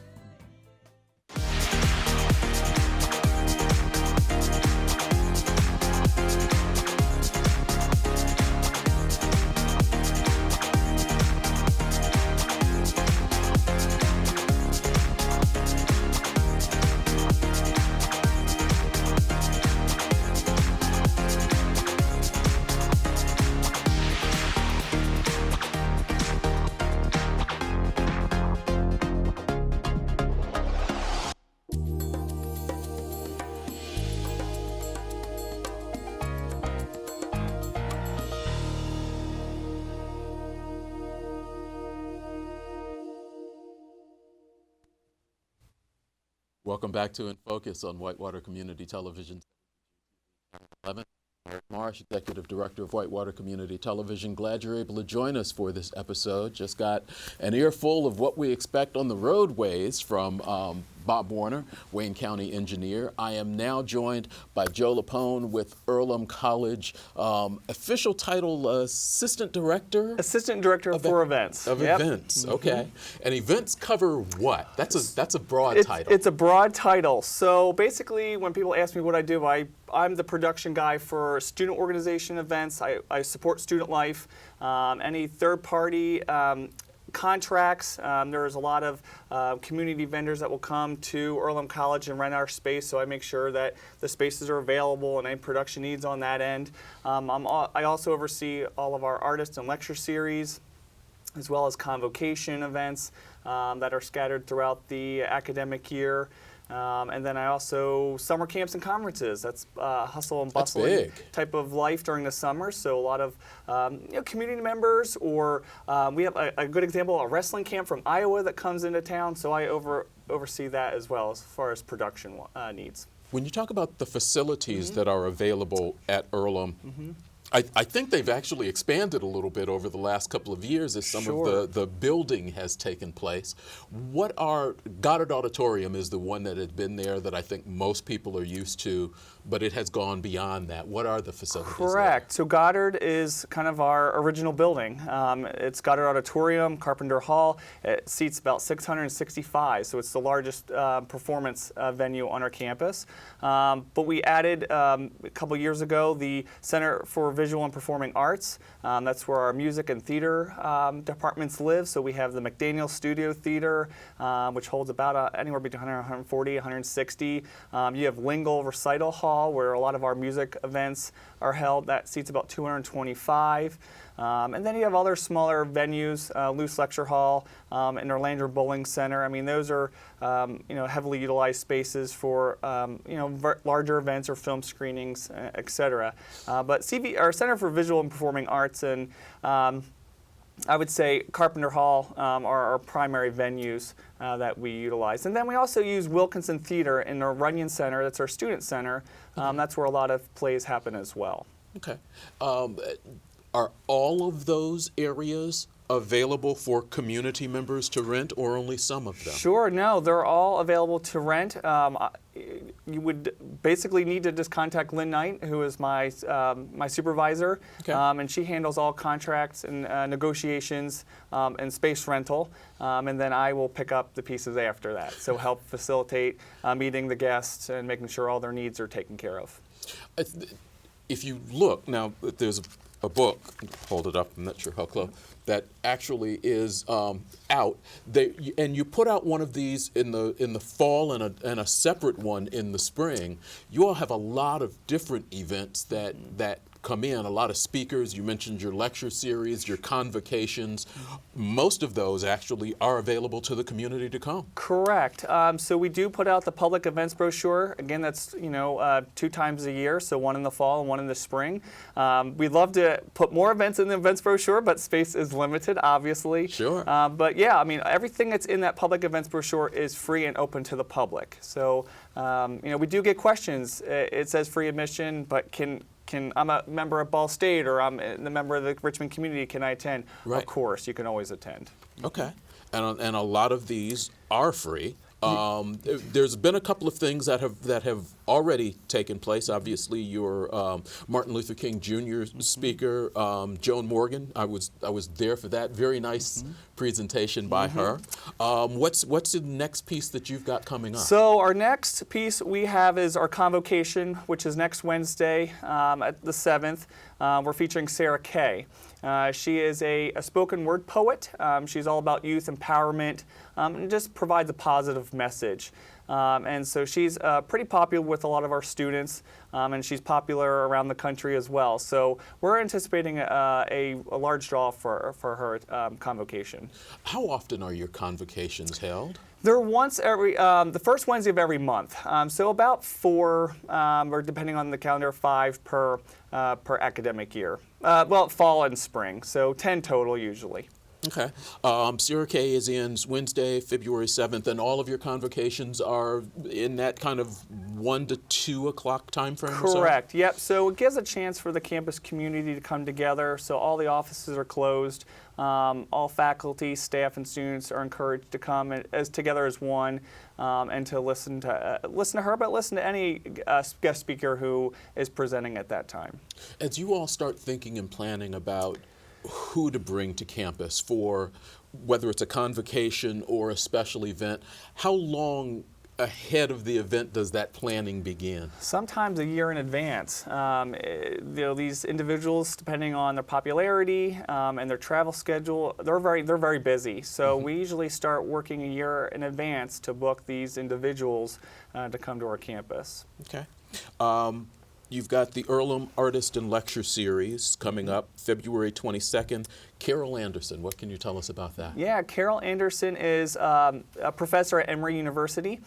Welcome back to In Focus on Whitewater Community Television. 11. Eric Marsh, Executive Director of Whitewater Community Television. Glad you're able to join us for this episode. Just got an earful of what we expect on the roadways from Bob Warner, Wayne County engineer. I am now joined by Joe Lepone with Earlham College. Official title, Assistant Director? Assistant Director for Events. Of Yep. Events, okay. And events cover what? That's a broad title. It's a broad title. So basically, when people ask me what I do, I'm the production guy for student organization events. I support student life. Any third-party contracts. There's a lot of community vendors that will come to Earlham College and rent our space, so I make sure that the spaces are available and any production needs on that end. I also oversee all of our artist and lecture series, as well as convocation events that are scattered throughout the academic year. And then I also summer camps and conferences. That's hustle and bustle type of life during the summer. So a lot of community members, or we have a good example, a wrestling camp from Iowa that comes into town. So I oversee that as well as far as production needs. When you talk about the facilities that are available at Earlham, I think they've actually expanded a little bit over the last couple of years as some of the building has taken place. Goddard Auditorium is the one that had been there that I think most people are used to, but it has gone beyond that. What are the facilities? Correct. So Goddard is kind of our original building. It's Goddard Auditorium, Carpenter Hall. It seats about 665, so it's the largest performance venue on our campus. But we added a couple years ago the Center for Visual and Performing Arts. That's where our music and theater departments live. So we have the McDaniel Studio Theater, which holds about anywhere between 140, 160. You have Lingle Recital Hall, where a lot of our music events are held. That seats about 225. And then you have other smaller venues, Luce Lecture Hall and Orlando Bowling Center. I mean, those are heavily utilized spaces for larger events or film screenings, et cetera. But our Center for Visual and Performing Arts and I would say Carpenter Hall are our primary venues that we utilize. And then we also use Wilkinson Theater in our Runyon Center. That's our student center. That's where a lot of plays happen as well. Okay. Are all of those areas available for community members to rent, or only some of them? Sure, no, they're all available to rent. You would basically need to just contact Lynn Knight, who is my supervisor, and she handles all contracts and negotiations and space rental, and then I will pick up the pieces after that. So help facilitate meeting the guests and making sure all their needs are taken care of. If you look, now there's a book, hold it up, I'm not sure how close, that actually is out. And you put out one of these in the fall and a separate one in the spring. You all have a lot of different events that come in, a lot of speakers. You mentioned your lecture series, your convocations. Most of those actually are available to the community to come. Correct. So we do put out the public events brochure. Again, that's 2 times a year, so one in the fall and one in the spring. We'd love to put more events in the events brochure, but space is limited, obviously. Sure. But yeah, I mean, everything that's in that public events brochure is free and open to the public. So we do get questions. It says free admission, but I'm a member of Ball State, or I'm a member of the Richmond community, can I attend? Right. Of course, you can always attend. Okay. And a lot of these are free. There's been a couple of things that have already taken place. Obviously, your Martin Luther King Jr. speaker, Joan Morgan. I was there for that. Very nice presentation by her. What's the next piece that you've got coming up? So our next piece we have is our Convocation, which is next Wednesday at the 7th. We're featuring Sarah Kay. She is a spoken word poet. She's all about youth empowerment and just provides a positive message. And so she's pretty popular with a lot of our students, and she's popular around the country as well. So we're anticipating a large draw for her convocation. How often are your convocations held? They're once every, the first Wednesday of every month. So about 4, or depending on the calendar, 5 per academic year. Well, fall and spring, so 10 total usually. Okay. Sarah Kay is in Wednesday, February 7th, and all of your convocations are in that kind of 1 to 2 o'clock time frame or so? Correct. Yep. So it gives a chance for the campus community to come together. So all the offices are closed. All faculty, staff, and students are encouraged to come as together as one, and to listen to her, but listen to any guest speaker who is presenting at that time. As you all start thinking and planning about who to bring to campus for whether it's a convocation or a special event, how long ahead of the event does that planning begin? Sometimes a year in advance. These individuals, depending on their popularity and their travel schedule, they're very busy. So we usually start working a year in advance to book these individuals to come to our campus. Okay. You've got the Earlham Artist and Lecture Series coming up February 22nd. Carol Anderson, what can you tell us about that? Yeah, Carol Anderson is a professor at Emory University.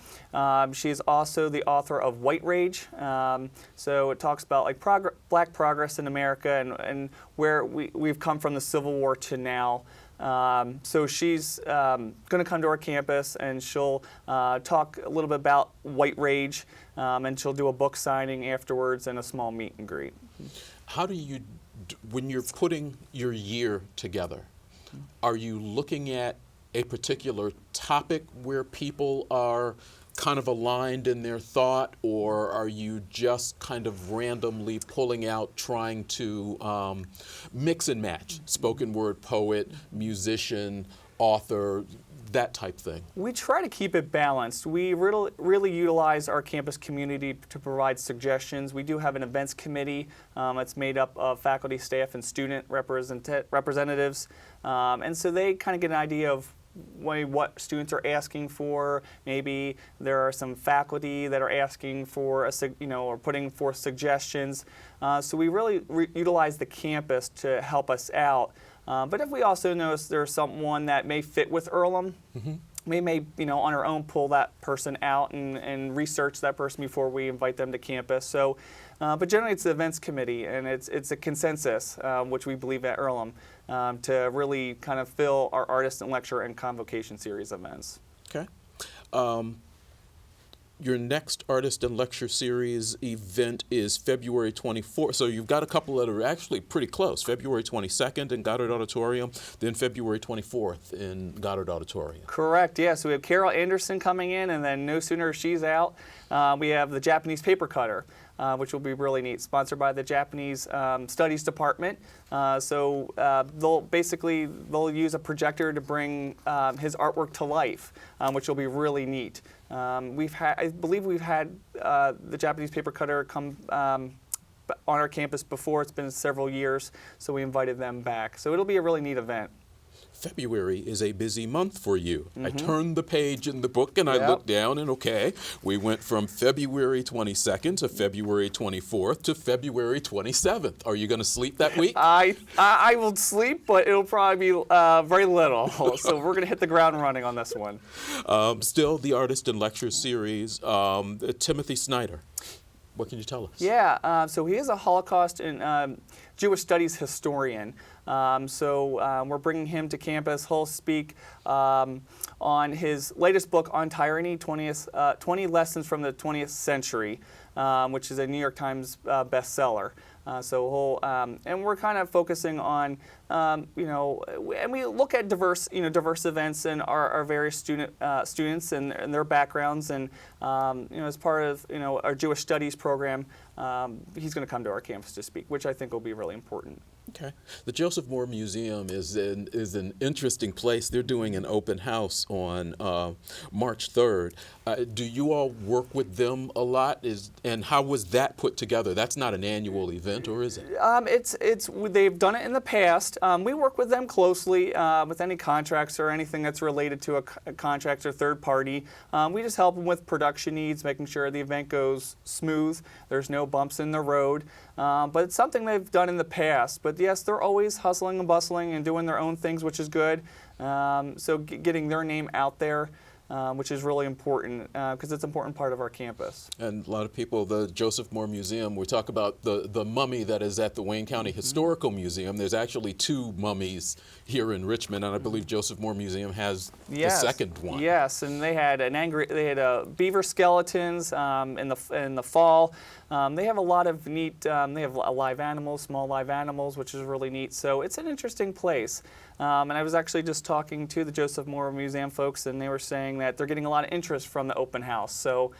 She is also the author of White Rage. So it talks about like black progress in America and where we've come from the Civil War to now. So she's going to come to our campus and she'll talk a little bit about White Rage, and she'll do a book signing afterwards and a small meet and greet. How do you, when you're putting your year together, are you looking at a particular topic where people are kind of aligned in their thought, or are you just kind of randomly pulling out, trying to mix and match spoken word poet, musician, author, that type thing? We try to keep it balanced. We really utilize our campus community to provide suggestions. We do have an events committee that's made up of faculty, staff, and student representatives, and so they kind of get an idea of what students are asking for. Maybe there are some faculty that are asking for or putting forth suggestions. So we really utilize the campus to help us out. But if we also notice there's someone that may fit with Earlham, we may on our own pull that person out and research that person before we invite them to campus. So, but generally it's the events committee, and it's a consensus, which we believe at Earlham, to really kind of fill our artist and lecture and convocation series events. Okay. Your next Artist and Lecture Series event is February 24th. So you've got a couple that are actually pretty close. February 22nd in Goddard Auditorium, then February 24th in Goddard Auditorium. Correct, yeah. So we have Carol Anderson coming in, and then no sooner she's out, we have the Japanese paper cutter, which will be really neat, sponsored by the Japanese Studies Department. So they'll use a projector to bring his artwork to life, which will be really neat. I believe we've had the Japanese paper cutter come on our campus before. It's been several years, so we invited them back. So it'll be a really neat event. February is a busy month for you. I turned the page in the book and I looked down, and okay, we went from February 22nd to February 24th to February 27th. Are you going to sleep that week? I will sleep, but it'll probably be very little. So we're going to hit the ground running on this one. Still, the Artist and Lecture Series, Timothy Snyder. What can you tell us? Yeah, so he is a Holocaust and Jewish studies historian. So we're bringing him to campus. He'll speak on his latest book on tyranny, 20 Lessons from the 20th Century, which is a New York Times bestseller. So and we're kind of focusing on, and we look at diverse events and our various students and their backgrounds, and as part of our Jewish Studies program, he's going to come to our campus to speak, which I think will be really important. Okay. The Joseph Moore Museum is an interesting place. They're doing an open house on March 3rd. Do you all work with them a lot? And how was that put together? That's not an annual event, or is it? They've done it in the past. We work with them closely with any contracts or anything that's related to a contract or third party. We just help them with production needs, making sure the event goes smooth. There's no bumps in the road. But it's something they've done in the past. But yes, they're always hustling and bustling and doing their own things, which is good. So getting their name out there which is really important because it's an important part of our campus. And a lot of people, the Joseph Moore Museum, we talk about the mummy that is at the Wayne County Historical Museum. There's actually 2 mummies here in Richmond, and I believe Joseph Moore Museum has the second one. Yes, and they had beaver skeletons in the fall. They have a lot of neat. They have live animals, small live animals, which is really neat. So it's an interesting place. And I was actually just talking to the Joseph Moore Museum folks, and they were saying that they're getting a lot of interest from the open house, so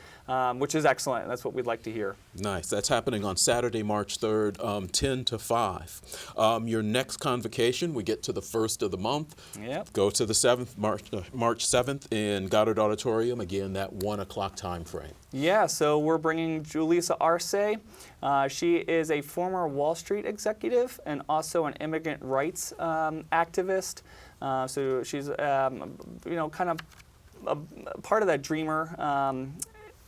which is excellent. That's what we'd like to hear. Nice. That's happening on Saturday, March 3rd, 10 to 5. Your next convocation, we get to the 1st of the month. Yep. Go to the 7th, March 7th in Goddard Auditorium. Again, that 1 o'clock time frame. Yeah, so we're bringing Julissa Arce. She is a former Wall Street executive and also an immigrant rights activist. So she's, kind of a part of that dreamer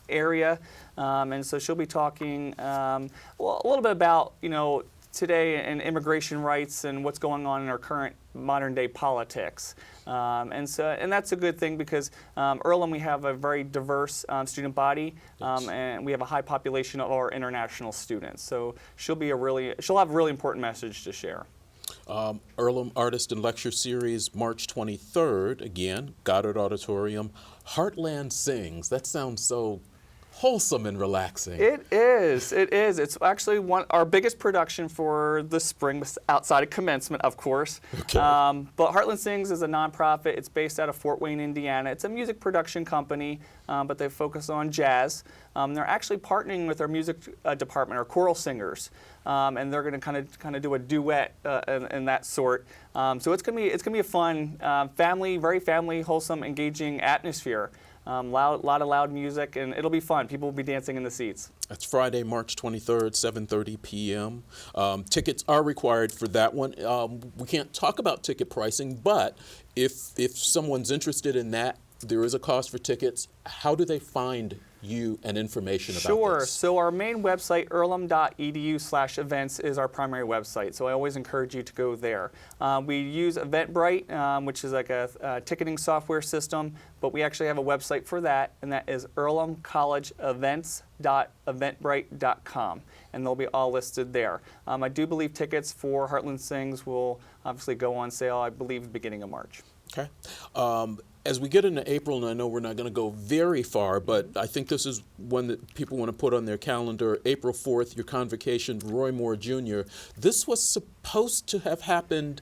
area. And so she'll be talking a little bit about, today in immigration rights and what's going on in our current modern day politics. And that's a good thing because Earlham, we have a very diverse student body, and we have a high population of our international students. So she'll have a really important message to share. Earlham Artist and Lecture Series, March 23rd, again, Goddard Auditorium. Heartland Sings. That sounds so wholesome and relaxing. It is. It's actually our biggest production for the spring, outside of commencement, of course. Okay. But Heartland Sings is a nonprofit. It's based out of Fort Wayne, Indiana. It's a music production company, but they focus on jazz. They're actually partnering with our music department, our choral singers, and they're going to kind of do a duet and that sort. So it's going to be a fun, very family, wholesome, engaging atmosphere. Lot of loud music, and it'll be fun. People will be dancing in the seats. That's Friday, March 23rd, 7:30 p.m. Tickets are required for that one. We can't talk about ticket pricing, but if someone's interested in that, there is a cost for tickets. How do they find you and information about Sure. this? So our main website, earlham.edu/events, is our primary website. So I always encourage you to go there. We use Eventbrite, which is like a ticketing software system, but we actually have a website for that, and that is earlhamcollegeevents.eventbrite.com, and they'll be all listed there. I do believe tickets for Heartland Sings will obviously go on sale, I believe, beginning of March. Okay. As we get into April, and I know we're not going to go very far, but I think this is one that people want to put on their calendar. April 4th, your convocation, Roy Moore Jr. This was supposed to have happened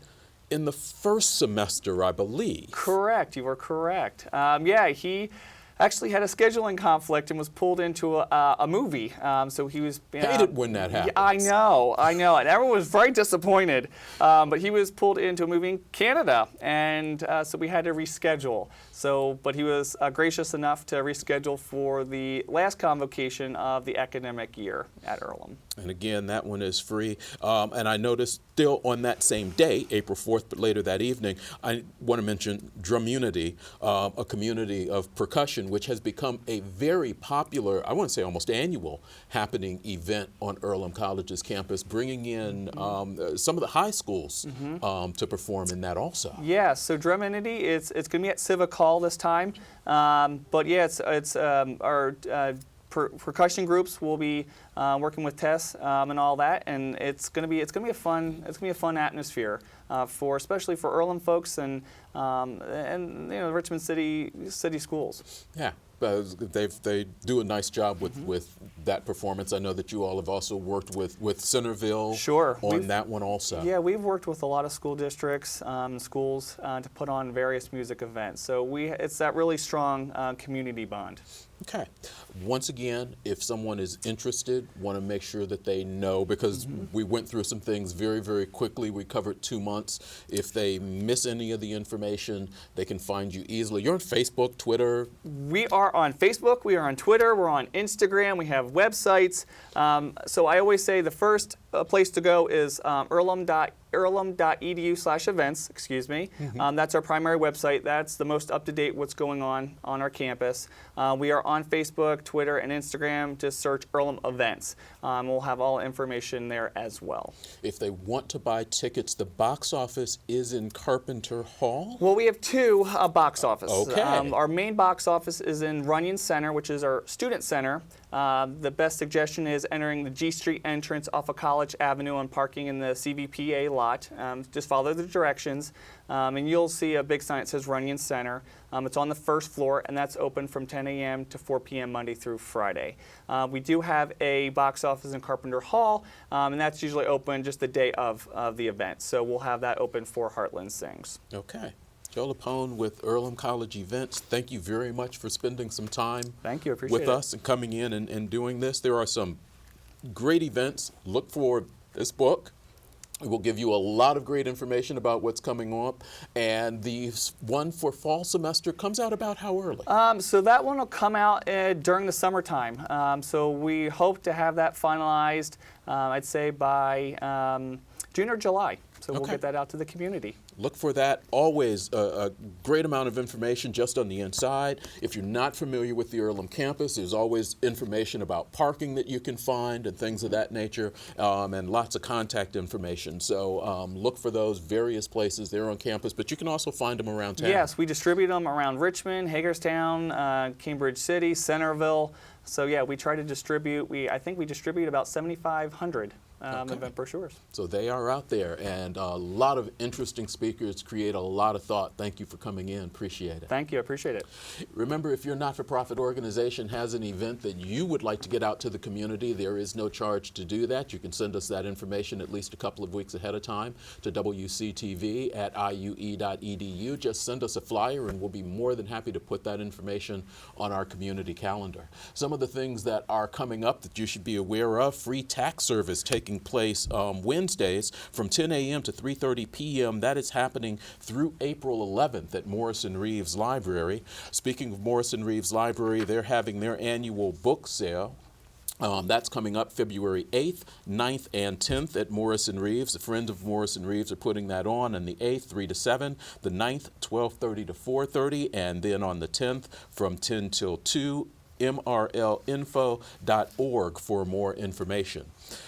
in the first semester, I believe. Correct. You are correct. He actually had a scheduling conflict and was pulled into a movie. So he was... Hate it when that happens. Yeah, I know. And everyone was very disappointed. But he was pulled into a movie in Canada, and so we had to reschedule. But he was gracious enough to reschedule for the last convocation of the academic year at Earlham. And again, that one is free. And I noticed still on that same day, April 4th, but later that evening, I want to mention Drumunity, a community of percussion, which has become a very popular, I want to say almost annual, happening event on Earlham College's campus, bringing in some of the high schools to perform in that also. Yeah, so Drumunity, it's going to be at Civic Hall this time. It's our percussion groups will be working with Tess and all that, and it's going to be a fun atmosphere especially for Earlham folks and Richmond City schools. Yeah. They do a nice job with that performance. I know that you all have also worked with Centerville on that one also. Yeah, we've worked with a lot of school districts, schools to put on various music events. So it's that really strong community bond. Okay. Once again, if someone is interested, want to make sure that they know, because we went through some things very, very quickly. We covered 2 months. If they miss any of the information, they can find you easily. You're on Facebook, Twitter. We are on Facebook, we are on Twitter, we're on Instagram, we have websites. So I always say the first place to go is earlham.edu earlham.edu/events, excuse me. That's our primary website. That's the most up-to-date what's going on our campus. We are on Facebook, Twitter, and Instagram. Just search Earlham Events. We'll have all information there as well. If they want to buy tickets, the box office is in Carpenter Hall? Well, we have two box offices. Okay. Our main box office is in Runyon Center, which is our student center. The best suggestion is entering the G Street entrance off of College Avenue and parking in the CVPA lot. Just follow the directions, and you'll see a big sign that says Runyon Center. It's on the first floor, and that's open from 10 a.m. to 4 p.m. Monday through Friday. We do have a box office in Carpenter Hall, and that's usually open just the day of the event. So we'll have that open for Heartland Sings. Okay. Joe Lepone with Earlham College Events, thank you very much for spending some time Thank you, appreciate with it. us and coming in and doing this. There are some great events. Look for this book. It will give you a lot of great information about what's coming up. And the one for fall semester comes out about how early? So that one will come out during the summertime. So we hope to have that finalized, I'd say by June or July. So we'll Okay. get that out to the community. Look for that. Always a great amount of information just on the inside. If you're not familiar with the Earlham campus, there's always information about parking that you can find and things of that nature, and lots of contact information. So look for those various places there on campus, but you can also find them around town. Yes, we distribute them around Richmond, Hagerstown, Cambridge City, Centerville. So yeah, we try to distribute. I think we distribute about 7,500 event brochures. So they are out there, and a lot of interesting speakers create a lot of thought. Thank you for coming in. Appreciate it. Thank you, I appreciate it. Remember, if your not-for-profit organization has an event that you would like to get out to the community, there is no charge to do that. You can send us that information at least a couple of weeks ahead of time to wctv@iue.edu. Just send us a flyer, and we'll be more than happy to put that information on our community calendar. Some of the things that are coming up that you should be aware of: free tax service taking place Wednesdays from 10 a.m. to 3:30 p.m. That is happening through April 11th at Morrison Reeves Library. Speaking of Morrison Reeves Library, they're having their annual book sale. That's coming up February 8th, 9th, and 10th at Morrison Reeves. A friend of Morrison Reeves are putting that on the 8th, 3 to 7, the 9th, 12:30 to 4:30, and then on the 10th from 10 till 2, mrlinfo.org for more information.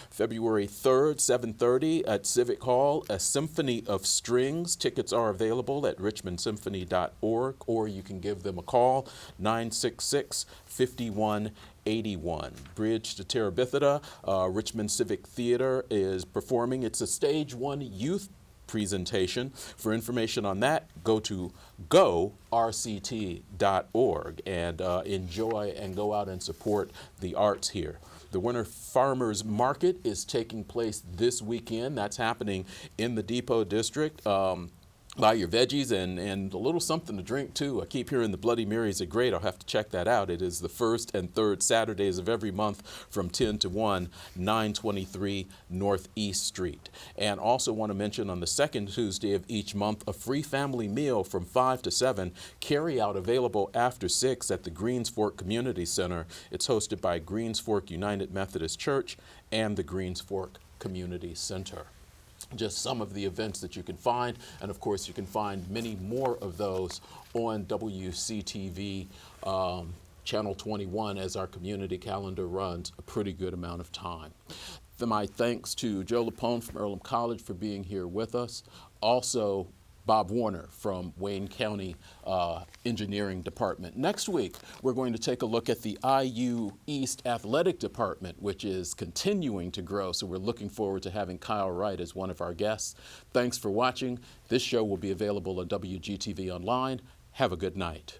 February 3rd, 7:30 at Civic Hall, a Symphony of Strings. Tickets are available at richmondsymphony.org, or you can give them a call, 966-5181. Bridge to Terabithia, Richmond Civic Theater is performing. It's a Stage 1 youth presentation. For information on that, go to gorct.org and enjoy and go out and support the arts here. The Winter Farmers Market is taking place this weekend. That's happening in the Depot District. Buy your veggies and a little something to drink too. I keep hearing the Bloody Marys are great. I'll have to check that out. It is the first and third Saturdays of every month from 10 to 1, 923 Northeast Street. And also want to mention on the second Tuesday of each month, a free family meal from 5 to 7, carry out available after 6 at the Greens Fork Community Center. It's hosted by Greens Fork United Methodist Church and the Greens Fork Community Center. Just some of the events that you can find, and of course you can find many more of those on WCTV Channel 21 as our community calendar runs a pretty good amount of time. My thanks to Joe Lepone from Earlham College for being here with us. Also, Bob Warner from Wayne County Engineering Department. Next week, we're going to take a look at the IU East Athletic Department, which is continuing to grow. So we're looking forward to having Kyle Wright as one of our guests. Thanks for watching. This show will be available on WGTV Online. Have a good night.